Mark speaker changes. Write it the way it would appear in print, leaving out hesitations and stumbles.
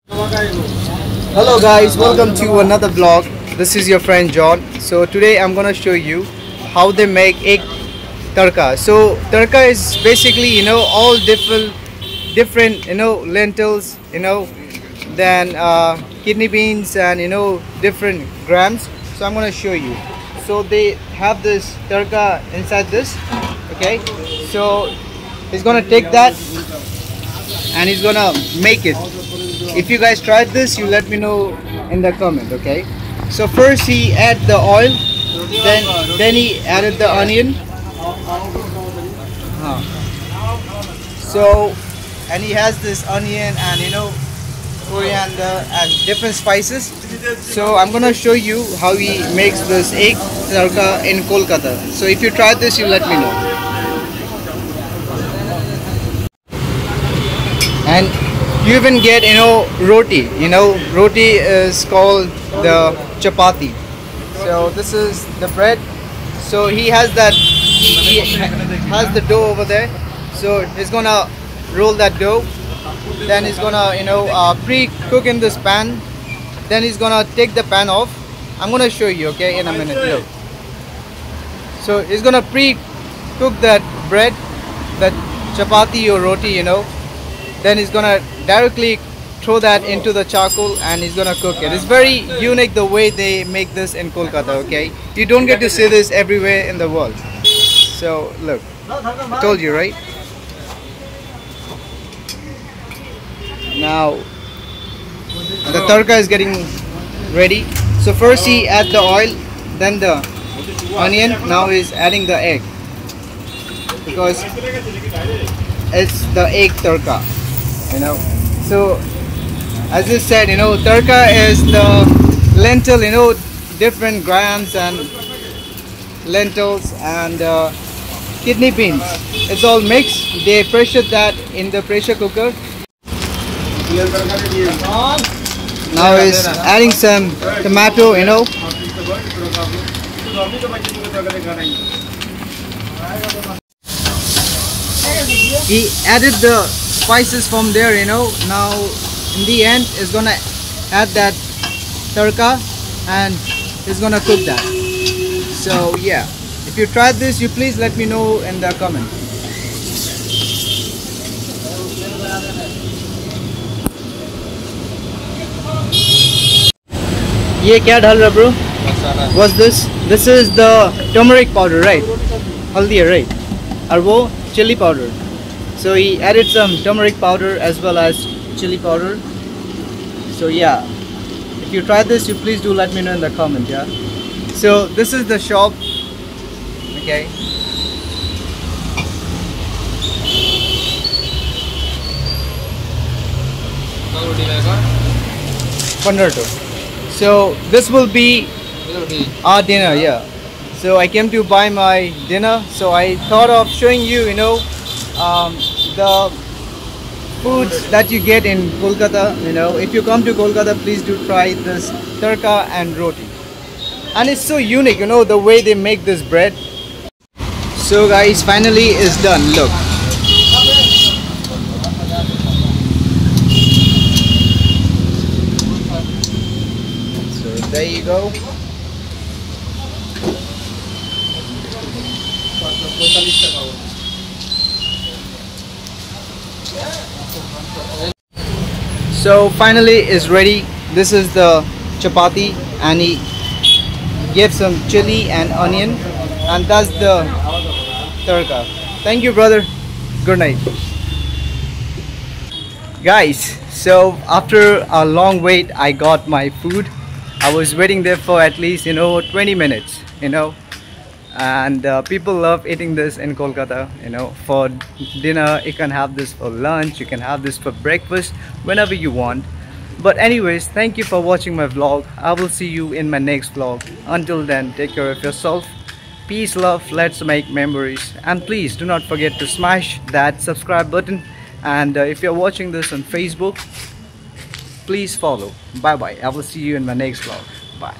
Speaker 1: Hello guys, welcome to another vlog. This is your friend John. So today I'm gonna show you how they make egg tarka. So tarka is basically all different lentils, then kidney beans and different grams. So I'm gonna show you. So they have this tarka inside this. Okay, so he's gonna take that and he's gonna make it. If you guys tried this, you let me know in the comment. Okay, so first he add the oil, then he added the onion. So and he has this onion and coriander and different spices. So I'm gonna show you how he makes this egg tarka in Kolkata. So if you tried this, you let me know. And you even get roti. Roti is called the chapati. So this is the bread. So he has the dough over there. So he's gonna roll that dough. Then he's gonna pre-cook in this pan. Then he's gonna take the pan off. I'm gonna show you, okay, in a minute. Look. So he's gonna pre-cook that bread, that chapati or roti, Then he's gonna directly throw that into the charcoal and he's gonna cook it. It's very unique the way they make this in Kolkata, okay? You don't get to see this everywhere in the world. So look, I told you, right? Now the tarka is getting ready. So first he add the oil, then the onion. Now he's adding the egg because it's the egg tarka. So as I said, tarka is the lentil, different grams and lentils and kidney beans. It's all mixed. They pressure that in the pressure cooker. Now is adding some tomato, He added the spices from there, Now in the end is gonna add that tarka and is gonna cook that. So yeah, if you tried this, you please let me know in the comment. ये क्या डाल रहा bro? What's this? This is the turmeric powder, right? Haldi, right? और वो chili powder. So he added some turmeric powder as well as chili powder. So yeah, if you try this, you please do let me know in the comment. Yeah. So this is the shop. Okay. So this will be our dinner. Yeah. So I came to buy my dinner. So I thought of showing you, the foods that you get in Kolkata. If you come to Kolkata, please do try this tarka and roti. And it's so unique, the way they make this bread. So guys, finally it's done. Look. So there you go. So finally it's ready. This is the chapati and he gave some chili and onion, and that's the tarka. Thank you brother. Good night. Guys, so after a long wait I got my food. I was waiting there for at least 20 minutes, and people love eating this in Kolkata. For dinner you can have this, for lunch you can have this, for breakfast, whenever you want. But anyways, thank you for watching my vlog. I will see you in my next vlog. Until then, take care of yourself. Peace, love, let's make memories, and please do not forget to smash that subscribe button. And if you're watching this on Facebook, please follow. Bye bye. I will see you in my next vlog. Bye.